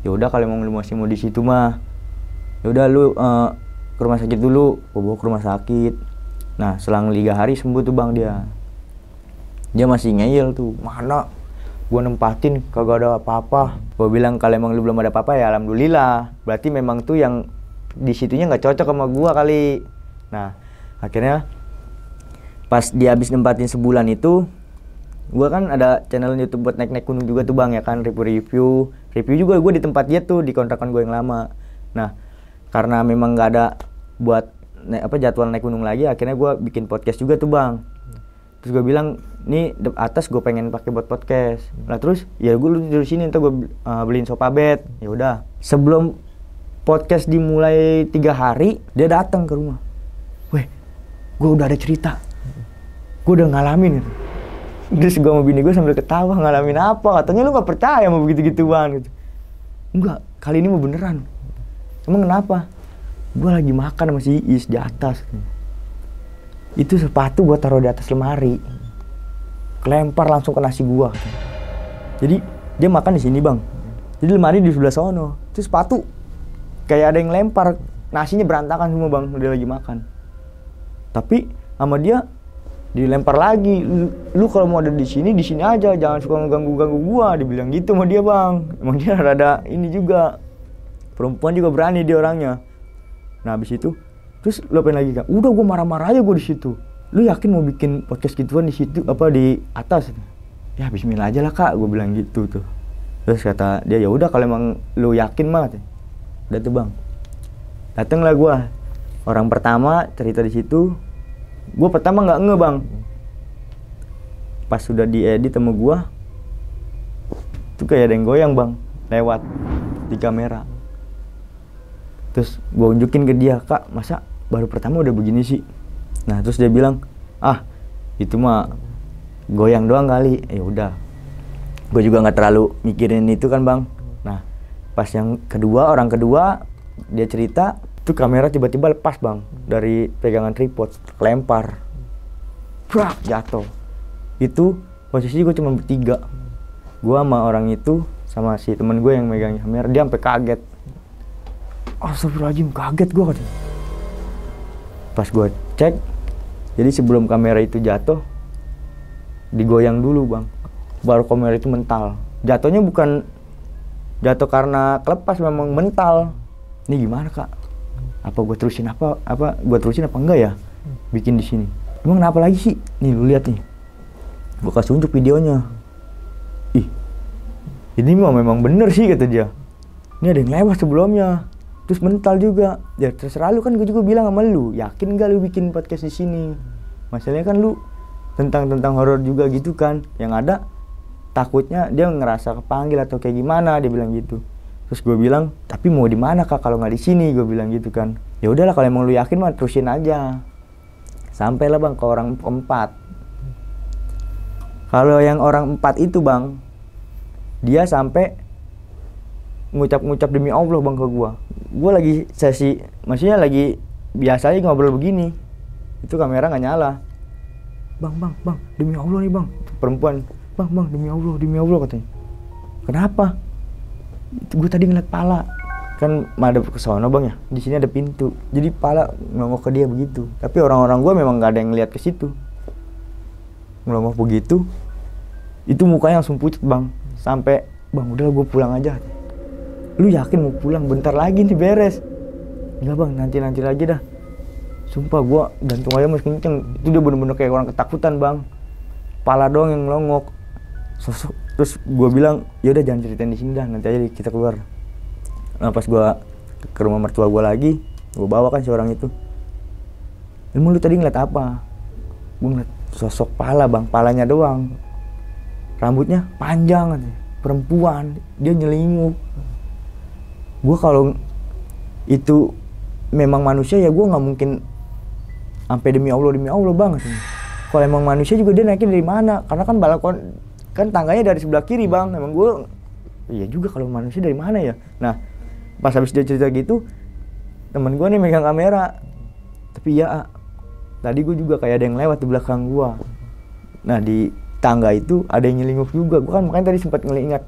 Ya udah kalau emang lu masih mau di situ mah, ya udah lu ke rumah sakit dulu. Gua bawa ke rumah sakit. Nah selang 3 hari sembuh tuh bang dia. Dia masih ngeyel tuh, mana gue nempatin kagak ada apa-apa. Gue bilang kalau emang lu belum ada apa-apa ya alhamdulillah. Berarti memang tuh yang di situnya nggak cocok sama gue kali. Nah akhirnya pas dia habis nempatin sebulan itu, gue kan ada channel YouTube buat naik-naik gunung juga tuh bang ya kan, review juga gue di tempat dia tuh di kontrakan gue yang lama. Nah karena memang nggak ada buat jadwal naik gunung lagi, akhirnya gue bikin podcast juga tuh bang. Terus gue bilang nih atas gue pengen pakai buat podcast. Nah terus ya gue di sini ntar gue beliin sofa bed. Ya udah, sebelum podcast dimulai 3 hari dia datang ke rumah. Weh, gue udah ada cerita, gue udah ngalamin gitu. Terus gue sama bini gue sambil ketawa, ngalamin apa? Katanya lu nggak percaya sama begitu-gituan gitu. Enggak, kali ini mau beneran. Emang kenapa? Gue lagi makan sama si Iis di atas. Itu sepatu gue taruh di atas lemari, kelempar langsung ke nasi gue. Jadi dia makan di sini bang. Jadi lemari di sebelah sono. Itu sepatu kayak ada yang lempar, nasinya berantakan semua bang. Dia lagi makan. Tapi sama dia dilempar lagi. Lu kalau mau ada di sini aja, jangan suka ngeganggu-ganggu gua. Dibilang gitu sama dia bang. Emang dia rada ini juga. Perempuan juga berani dia orangnya. Nah habis itu, terus lu apain lagi kak? Udah gue marah-marah aja gue di situ. Lu yakin mau bikin podcast gituan di situ di atas? Ya bismillah aja lah kak, gue bilang gitu tuh. Terus kata dia ya udah kalau emang lu yakin mah. Udah tuh bang. Datenglah gue. Orang pertama cerita di situ. Gue pertama nggak nge bang. Pas sudah diedit sama gue, tuh kayak ada yang goyang bang, lewat di kamera. Terus gue unjukin ke dia, kak masa baru pertama udah begini sih? Nah terus dia bilang, itu mah goyang doang kali. Ya udah, gue juga nggak terlalu mikirin itu kan bang. Nah pas yang kedua, orang kedua dia cerita, tuh kamera tiba-tiba lepas bang dari pegangan tripod, kelempar, brak, jatuh. Itu posisi gue cuma bertiga, gue sama orang itu sama si temen gue yang megang kamera. Dia sampai kaget. Astagfirullahaladzim, kaget gue kan. Pas gue cek, jadi sebelum kamera itu jatuh, digoyang dulu bang, baru kamera itu mental. Jatuhnya bukan jatuh karena kelepas, memang mental. Ini gimana kak? Apa gue terusin apa enggak ya? Bikin di sini. Emang kenapa lagi sih? Nih lu lihat nih, gue kasih unjuk videonya. Ih, ini mah memang bener sih kata dia. Ini ada yang lewat sebelumnya. Terus mental juga. Ya terserah lu kan, gue juga bilang sama lu, yakin gak lu bikin podcast di sini? Masalahnya kan lu tentang horor juga gitu kan. Yang ada takutnya dia ngerasa kepanggil atau kayak gimana, dia bilang gitu. Terus gue bilang, tapi mau di mana kak kalau nggak di sini? Gue bilang gitu kan. Ya udahlah kalau emang lu yakin mah terusin aja. Sampailah bang ke orang keempat. Kalau yang orang 4 itu bang, dia sampai ngucap demi Allah bang ke gua. Gua lagi sesi, maksudnya lagi biasa aja ngobrol begini. Itu kamera nggak nyala. Bang, demi Allah nih bang. Perempuan, bang demi Allah katanya. Kenapa? Gue tadi ngeliat pala. Kan madep ke sono bang ya. Di sini ada pintu. Jadi pala nongok ke dia begitu. Tapi orang-orang gua memang nggak ada yang ngeliat ke situ. Ngelongok begitu. Itu mukanya langsung pucat bang. Sampai bang udah gue pulang aja. Lu yakin mau pulang? Bentar lagi nih beres. Enggak bang, nanti lagi dah. Sumpah gua gantung aja mas kenceng. Itu dia bener-bener kayak orang ketakutan bang. Pala doang yang ngelongok. Terus gua bilang, ya udah jangan ceritain di sini dah, nanti aja kita keluar. Nah pas gua ke rumah mertua gua lagi, gua bawa kan si orang itu. Emang lu tadi ngeliat apa? Gua ngeliat sosok pala bang, palanya doang. Rambutnya panjang katanya. Perempuan, dia nyelingkuh. Gue kalau itu memang manusia ya gue nggak mungkin sampai demi Allah banget. Kalau emang manusia juga dia naiknya dari mana? Karena kan balkon kan tangganya dari sebelah kiri bang. Emang gue iya juga kalau manusia dari mana ya? Nah pas habis dia cerita gitu, temen gue nih megang kamera. Tapi ya tadi gue juga kayak ada yang lewat di belakang gue. Nah di tangga itu ada yang nyelingkuh juga. Gue kan makanya tadi sempat ngeliat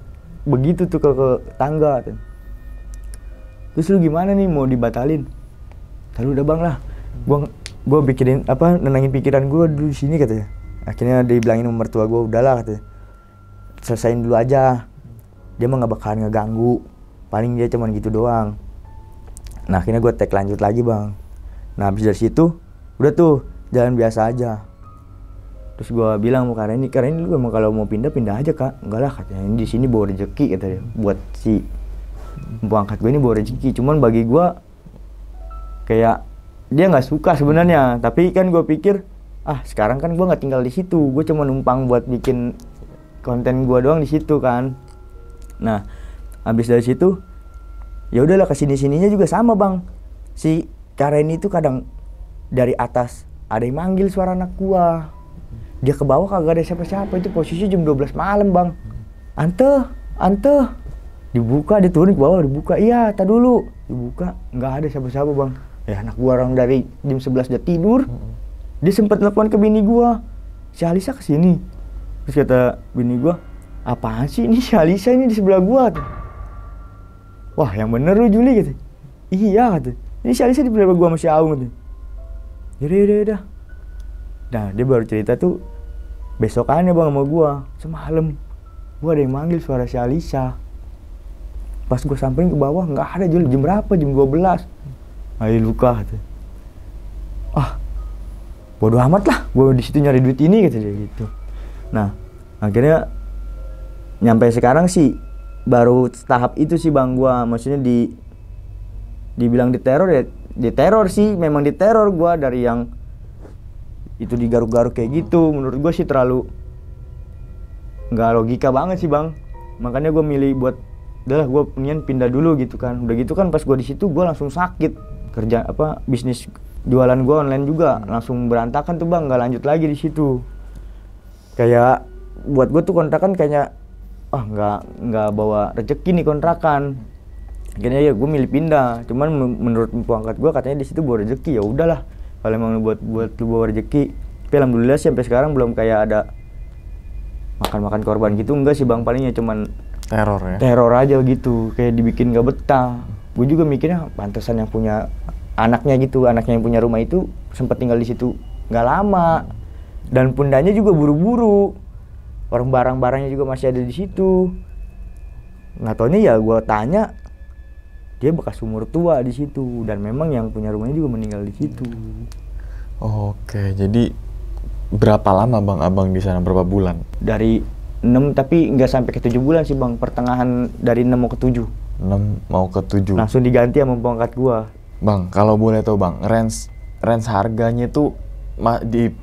begitu tuh ke tangga. Terus lu gimana nih, mau dibatalin? Lalu udah bang lah, gue pikirin nenangin pikiran gue dulu di sini katanya. Akhirnya dibilangin sama mertua gue, udahlah katanya, selesain dulu aja. Dia mah nggak bakalan ngeganggu, paling dia cuman gitu doang. Nah akhirnya gue tag lanjut lagi bang. Nah habis dari situ udah tuh jalan biasa aja. Terus gue bilang karena ini lu emang kalau mau pindah aja kak. Enggak lah katanya, ini di sini bawa rezeki katanya. Buat si angkat gue ini bawa rezeki. Cuman bagi gue kayak dia nggak suka sebenarnya, tapi kan gue pikir sekarang kan gue nggak tinggal di situ, gue cuma numpang buat bikin konten gue doang di situ kan. Nah habis dari situ ya udahlah, kesini sininya juga sama bang, si Karen itu kadang dari atas ada yang manggil suara anak gue, dia ke bawah kagak ada siapa-siapa, itu posisi jam 12 malam bang. Ante dibuka, dia turun ke bawah, dibuka, iya tak dulu, dibuka nggak ada siapa-siapa bang. Ya anak gua orang dari jam 11 udah tidur. Dia sempat telepon ke bini gua, si Alisa kesini. Terus kata bini gua, apaan sih ini si Alisa ini di sebelah gua tuh. Wah yang bener lu Juli gitu. Iya tuh, ini si Alisa di sebelah gua sama si Aung tuh. Yaudah. Nah dia baru cerita tuh besokannya bang sama gua, semalam gua ada yang manggil suara si Alisa. Pas gua samperin ke bawah nggak ada. Juli, jam berapa? Jam 12. Ayo luka gitu. Bodoh amat lah, gue di situ nyari duit ini gitu dia gitu. Nah akhirnya nyampe sekarang sih baru tahap itu sih bang, gue maksudnya dibilang diteror ya diteror sih, memang diteror gue dari yang itu digaruk-garuk kayak gitu. Menurut gue sih terlalu nggak logika banget sih bang, makanya gue milih buat udahlah gue pengen pindah dulu gitu kan. Udah gitu kan pas gue di situ gue langsung sakit, kerja bisnis jualan gue online juga langsung berantakan tuh bang, nggak lanjut lagi di situ. Kayak buat gue tuh kontrakan kayaknya nggak bawa rezeki nih kontrakan. Akhirnya ya gue milih pindah, cuman menurut pangkat gue katanya di situ bawa rezeki. Ya udahlah kalau emang buat lu bawa rezeki. Tapi alhamdulillah sih sampai sekarang belum kayak ada makan korban gitu, enggak sih bang, palingnya cuman teror aja gitu, kayak dibikin gak betah. Gue juga mikirnya pantesan yang punya anaknya yang punya rumah itu sempat tinggal di situ nggak lama dan pundanya juga buru-buru, orang barang-barangnya juga masih ada di situ. Nggak taunya ya gue tanya dia bekas umur tua di situ dan memang yang punya rumahnya juga meninggal di situ. Oke, jadi berapa lama bang abang di sana, berapa bulan? Dari 6 tapi nggak sampai ke 7 bulan sih bang, pertengahan dari 6 mau ke 7. 6 mau ke 7. Langsung diganti sama pangkat gua. Bang, kalau boleh tahu bang, range harganya tuh di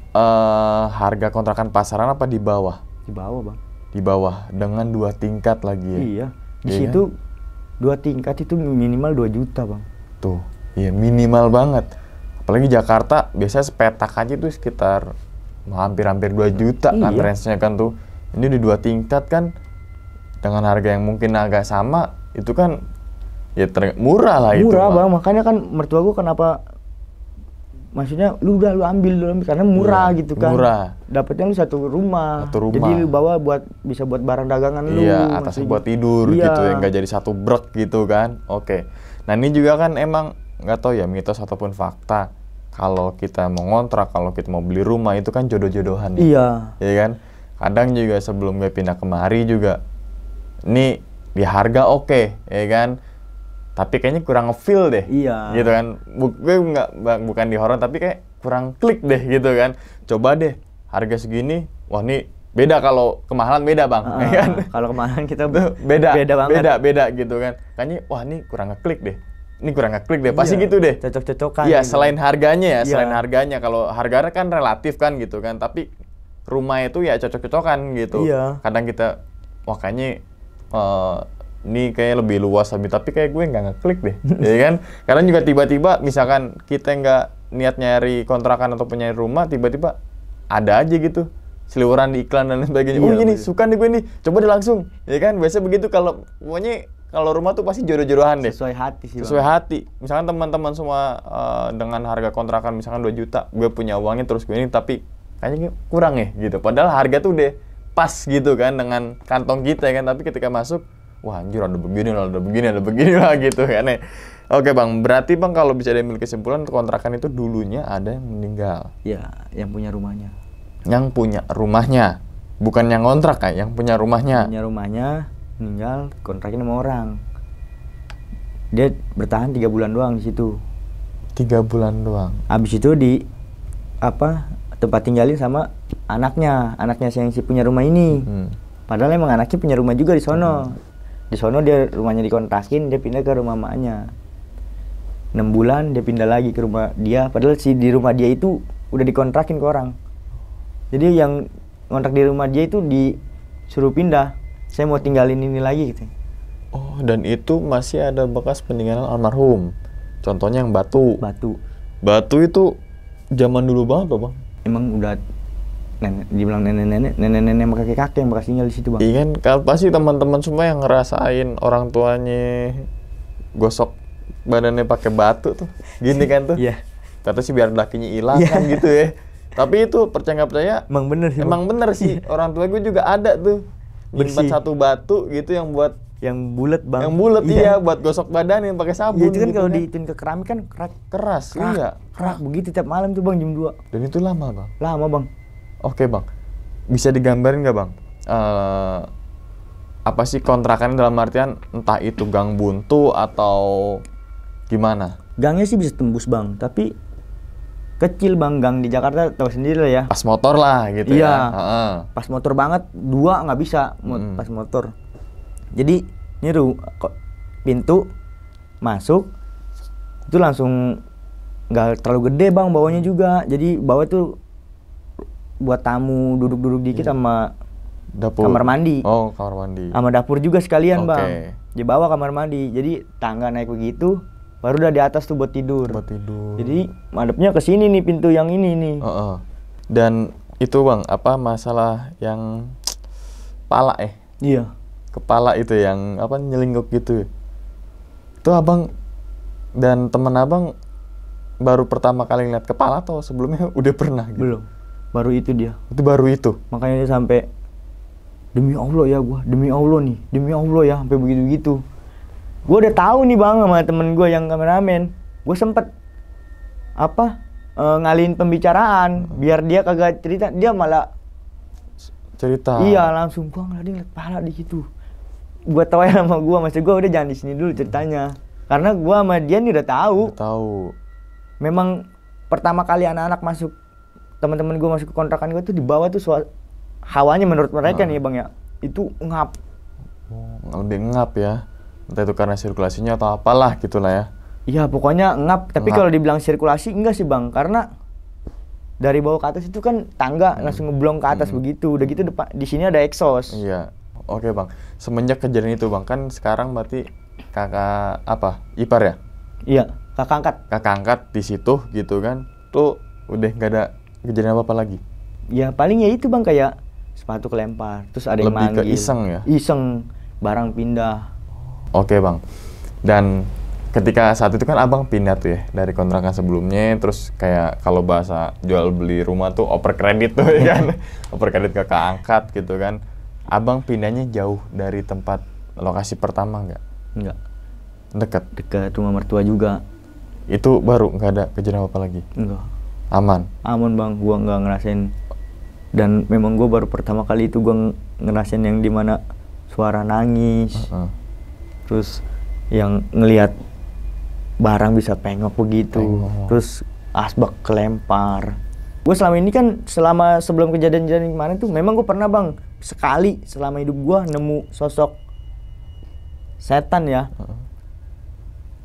harga kontrakan pasaran apa di bawah? Di bawah bang. Di bawah, dengan 2 tingkat lagi ya? Iya, di situ 2 tingkat itu minimal 2 juta bang. Tuh, iya minimal banget. Apalagi Jakarta, biasanya sepetak aja tuh sekitar hampir 2 juta kan range-nya kan tuh. Ini di 2 tingkat kan, dengan harga yang mungkin agak sama, itu kan ya murah lah itu. Murah bang, makanya kan mertua gua kenapa, maksudnya lu ambil karena murah gitu kan. Murah. Dapatnya lu satu rumah. Jadi lu bawa bisa buat barang dagangan lu. Iya, atasnya buat tidur gitu yang nggak jadi satu brek gitu kan. Oke. Nah ini juga kan emang nggak tahu ya mitos ataupun fakta. Kalau kita mau ngontrak, kalau kita mau beli rumah itu kan jodoh-jodohan. Iya. Iya kan. Kadang juga sebelum gue pindah kemari juga, ini di harga oke, ya kan. Tapi kayaknya kurang nge-feel deh, gitu kan. Gue bukan di horor, tapi kayak kurang klik deh gitu kan. Coba deh, harga segini, wah ini beda, kalau kemahalan beda bang, ya kan? Kalau kemahalan kita beda banget. Beda gitu kan. Kayaknya, wah ini kurang ngeklik deh. Ini kurang ngeklik deh, pasti gitu deh. Cocok-cocokan. Iya, gitu. Selain harganya ya, selain harganya. Kalau harganya kan relatif kan gitu kan, tapi rumah itu ya cocok-cocokan gitu. Iya. Kadang kita, wah kayaknya ini kayak lebih luas tapi kayak gue nggak ngeklik deh, ya kan? Karena juga tiba-tiba misalkan kita nggak niat nyari kontrakan atau nyari rumah, tiba-tiba ada aja gitu seliweran di iklan dan lain sebagainya. Oh ini suka nih gue nih, coba deh langsung, ya kan? Biasanya begitu. Pokoknya kalau rumah tuh pasti jodoh-jodohan deh. Sesuai hati sih. Sesuai hati. Misalkan teman-teman semua dengan harga kontrakan misalkan 2 juta, gue punya uangnya terus gue ini, tapi kayaknya kurang ya gitu. Padahal harga tuh udah pas gitu kan dengan kantong kita ya kan, tapi ketika masuk, wah anjir ada begini lah gitu kan ya. Oke bang, berarti bang kalau bisa diambil kesimpulan kontrakan itu dulunya ada yang meninggal. Iya, yang punya rumahnya. Yang punya rumahnya, bukan yang kontrak kan, yang punya rumahnya. Punya rumahnya meninggal, kontrakin sama orang. Dia bertahan 3 bulan doang di situ. 3 bulan doang. Abis itu tempat tinggalin sama anaknya yang si punya rumah ini. Padahal emang anaknya punya rumah juga di sono. Di sono dia rumahnya dikontrakin, dia pindah ke rumah maknya. 6 bulan dia pindah lagi ke rumah dia, padahal si di rumah dia itu udah dikontrakin ke orang. Jadi yang ngontrak di rumah dia itu disuruh pindah, saya mau tinggalin ini lagi gitu. Oh, dan itu masih ada bekas peninggalan almarhum. Contohnya yang batu. Batu itu zaman dulu banget loh, Bang. Emang udah dibilang nenek-nenek sama kakek-kakek yang bekas tinggal di situ, Bang. Iya kan, pasti teman-teman semua yang ngerasain orang tuanya gosok badannya pakai batu tuh. Gini kan tuh. Iya. Kata sih biar lakinya hilang kan gitu ya. Tapi itu percaya nggak percaya, Emang bener sih. emang bener sih. Orang tua gue juga ada tuh. Nyimpan satu batu gitu yang buat yang bulat, Bang. yang bulat iya, buat gosok badan yang pakai sabun. Iya, itu kan gitu kalau kan. diituin ke keramik kan keras, iya. Kerak begitu tiap malam tuh, Bang, jam 2. Dan itu lama, Bang. Lama, Bang. Oke, Bang. Bisa digambarin nggak, Bang? Apa sih kontrakannya dalam artian entah itu gang buntu atau gimana? Gangnya sih bisa tembus, Bang, tapi kecil, Bang. Gang di Jakarta tahu sendiri lah ya. Pas motor lah gitu Iya. ya. Pas motor banget 2 nggak bisa pas motor. Jadi niru pintu masuk itu langsung nggak terlalu gede, Bang, bawahnya juga. Jadi bawah tuh buat tamu duduk-duduk dikit sama Dapur. kamar mandi. Oh, kamar mandi. Sama dapur juga sekalian, Oke. Bang. Di bawah kamar mandi. Jadi tangga naik begitu, baru udah di atas tuh buat tidur. Jadi madepnya ke sini nih, pintu yang ini nih. Dan itu, Bang, apa masalah yang pala Iya. Kepala itu yang apa nyelingguk gitu. Itu Abang dan temen Abang baru pertama kali ngeliat kepala atau sebelumnya udah pernah gitu? Belum. Baru itu dia. Itu baru itu. Makanya dia sampai demi Allah ya gua, demi Allah nih, demi Allah ya, sampai begitu-begitu. Gua udah tahu nih, Bang, sama temen gua yang kameramen. Gua sempet ngalihin pembicaraan biar dia kagak cerita, dia malah cerita. Iya, langsung gua ngeliat kepala di situ. Gua tahu ya sama gua, maksud gua udah jangan di sini dulu ceritanya. Karena gua sama dia nih udah tahu. Memang pertama kali anak-anak masuk, teman-teman gua masuk ke kontrakan gua tuh di bawah tuh hawanya menurut mereka nih, Bang, ya. Itu ngap. Lebih ngap ya. Entah itu karena sirkulasinya atau apalah gitulah ya. Iya, pokoknya ngap. Tapi kalau dibilang sirkulasi enggak sih, Bang, karena dari bawah ke atas itu kan tangga langsung ngeblong ke atas begitu. Udah gitu depan di sini ada exhaust. Iya. Oke, Bang. Semenjak kejadian itu, Bang, kan sekarang berarti kakak ipar ya? Iya, kakak angkat. Kakak angkat di situ gitu kan. Tuh udah nggak ada kejadian apa-apa lagi. Ya paling ya itu, Bang, kayak sepatu kelempar, terus ada yang manggil. Lebih ke iseng ya? Iseng, barang pindah. Oke, Bang. Dan ketika saat itu kan Abang pindah tuh ya dari kontrakan sebelumnya, terus kayak kalau bahasa jual beli rumah tuh oper kredit tuh ya kan. Oper kredit kakak angkat gitu kan. Abang pindahnya jauh dari tempat lokasi pertama nggak? Enggak. Dekat rumah mertua juga. Itu baru nggak ada kejadian apa lagi? Enggak. Aman, Bang. Gua nggak ngerasain. Dan memang gua baru pertama kali itu gua ngerasain yang dimana suara nangis. Terus yang ngelihat barang bisa pengok begitu. Terus asbak kelempar. Gue selama ini kan, sebelum kejadian-kejadian kemarin tuh memang gue pernah, Bang, sekali selama hidup gue nemu sosok setan ya.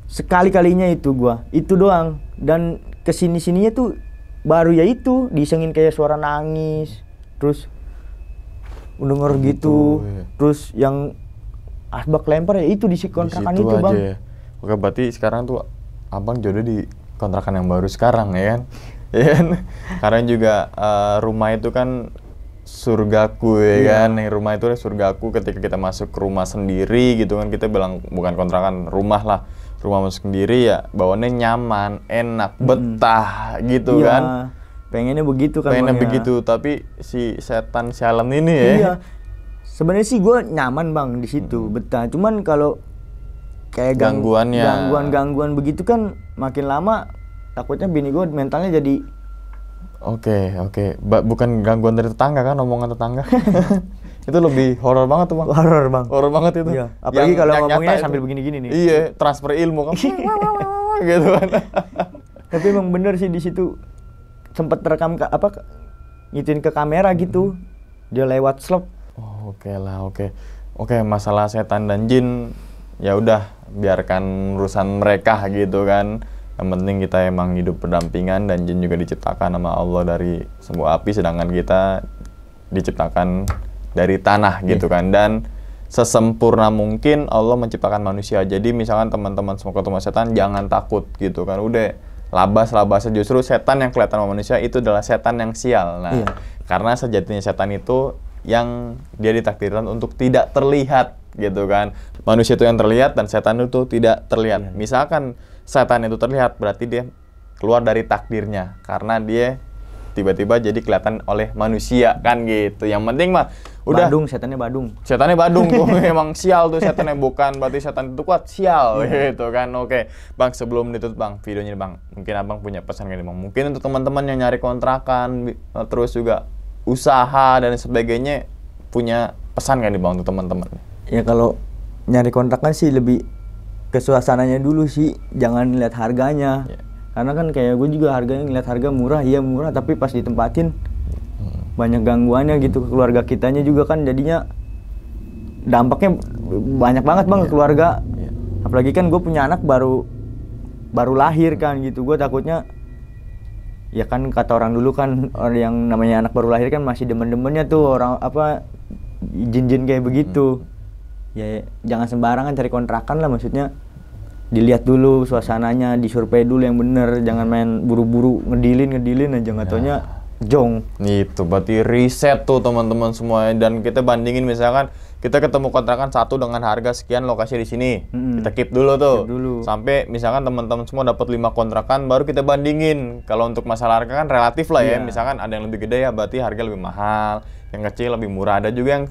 Sekali-kalinya itu gue, itu doang. Dan kesini-sininya tuh baru ya itu, disengin kayak suara nangis. Terus denger gitu. Iya. Terus yang asbak lempar ya itu di kontrakan itu, Bang. Ya. Oke, berarti sekarang tuh Abang jodoh di kontrakan yang baru sekarang ya kan? Ya kan? Karena juga rumah itu kan surgaku ya kan? Rumah itu surgaku. Ketika kita masuk ke rumah sendiri gitu kan, kita bilang bukan kontrakan, rumah lah. Rumah masuk sendiri ya bawaannya nyaman, enak, betah gitu kan? Pengennya begitu kan? Pengennya begitu, tapi si setan sialan ini ya. Iya. Sebenarnya sih gue nyaman, Bang, di situ, betah. Cuman kalau kayak gangguan begitu kan makin lama takutnya bini gue mentalnya jadi. Oke. Bukan gangguan dari tetangga kan, omongan tetangga. Itu lebih horor banget tuh, Bang. Horor, Bang. Horor banget itu. Iya. Apalagi kalau ngomongnya sambil begini-gini nih. Iya, transfer ilmu kan. Gitu kan. Tapi emang bener sih di situ sempat terekam ngituin ke kamera gitu. Dia lewat slop. Oh, oke, masalah setan dan jin ya udah biarkan urusan mereka gitu kan. Yang penting kita emang hidup berdampingan, dan jin juga diciptakan sama Allah dari sebuah api, sedangkan kita diciptakan dari tanah gitu kan. Dan sesempurna mungkin Allah menciptakan manusia. Jadi misalkan teman-teman semua ketemu setan, jangan takut gitu kan. Udah labas-labasnya, justru setan yang kelihatan sama manusia itu adalah setan yang sial. Nah, karena sejatinya setan itu yang dia ditakdirkan untuk tidak terlihat gitu kan. Manusia itu yang terlihat dan setan itu tidak terlihat. Misalkan setan itu terlihat, berarti dia keluar dari takdirnya karena dia tiba-tiba jadi kelihatan oleh manusia kan gitu. Yang penting mah udah Badung, setannya Badung. Setannya Badung tuh emang sial tuh setannya, bukan berarti setan itu kuat, sial gitu kan. Oke, Bang, sebelum ditutup Bang videonya Bang, mungkin Abang punya pesan gini Bang. Mungkin untuk teman-teman yang nyari kontrakan terus juga usaha dan sebagainya, punya pesan gak nih Bang untuk teman-teman? Ya kalau nyari kontrakan sih lebih ke suasananya dulu sih, jangan lihat harganya. Karena kan kayak gue juga harganya ngeliat harga murah, iya murah, tapi pas ditempatin banyak gangguannya gitu ke keluarga kitanya juga kan, jadinya dampaknya banyak banget Bang ke keluarga. Apalagi kan gue punya anak baru lahir kan gitu, gue takutnya ya kan kata orang dulu kan, orang yang namanya anak baru lahir kan masih demen-demennya tuh orang apa jin-jin kayak begitu. Ya jangan sembarangan cari kontrakan lah, maksudnya dilihat dulu suasananya, disurvei dulu yang bener, jangan main buru-buru ngedilin aja, nggak taunya jong. Itu berarti riset tuh teman-teman semua, dan kita bandingin misalkan kita ketemu kontrakan satu dengan harga sekian, lokasi di sini, kita keep dulu tuh, sampai misalkan teman-teman semua dapat 5 kontrakan, baru kita bandingin. Kalau untuk masalah harga kan relatif lah ya, misalkan ada yang lebih gede ya berarti harga lebih mahal, yang kecil lebih murah, ada juga yang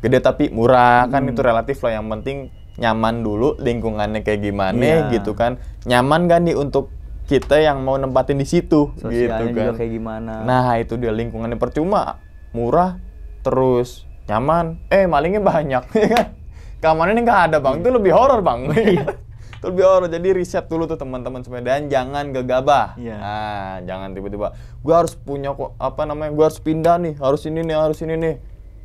gede tapi murah, kan itu relatif lah. Yang penting nyaman dulu, lingkungannya kayak gimana gitu kan, nyaman gak nih untuk kita yang mau nempatin di situ, sosialnya gitu kan. Juga kayak gimana. Nah itu dia, lingkungannya percuma murah terus nyaman, malingnya banyak, ya kan, keamanannya nggak ada Bang, itu lebih horor Bang. Itu lebih horor. Jadi riset dulu tuh teman-teman semua, dan jangan gegabah. Nah jangan tiba-tiba gue harus punya gue harus pindah nih, harus ini nih.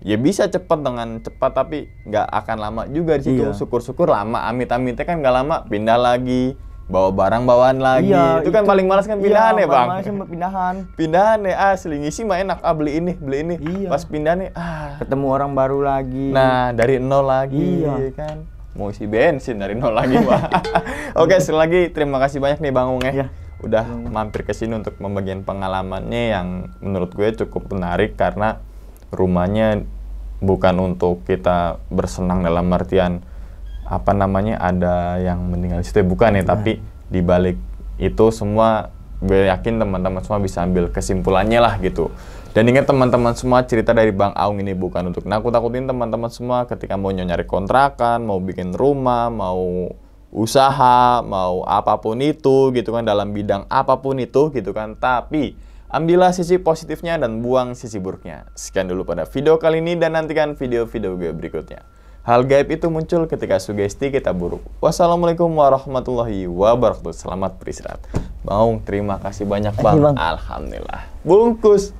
Ya bisa cepat, dengan cepat, tapi nggak akan lama juga di situ. Syukur-syukur lama, amit-amitnya kan nggak lama pindah lagi, bawa barang bawaan lagi. Itu kan paling malas kan pindahan ya Bang. Malas sama pindahan ya, asli ngisi mah enak, beli ini. Pas pindah nih ketemu orang baru lagi. Nah dari nol lagi kan, mau isi bensin dari nol lagi Pak. Oke, sekali lagi terima kasih banyak nih Bang Ung ya. Udah mampir ke sini untuk membagikan pengalamannya yang menurut gue cukup menarik, karena rumahnya bukan untuk kita bersenang dalam artian ada yang meninggal di situ, bukan ya, tapi di balik itu semua gue yakin teman-teman semua bisa ambil kesimpulannya lah gitu. Dan ingat teman-teman semua, cerita dari Bang Aung ini bukan untuk nakut-nakutin teman-teman semua ketika mau nyari kontrakan, mau bikin rumah, mau usaha, mau apapun itu gitu kan, dalam bidang apapun itu gitu kan, tapi ambillah sisi positifnya dan buang sisi buruknya. Sekian dulu pada video kali ini, dan nantikan video-video gue berikutnya. Hal gaib itu muncul ketika sugesti kita buruk. Wassalamualaikum warahmatullahi wabarakatuh. Selamat beristirahat. Bang, terima kasih banyak Bang. Alhamdulillah. Bungkus.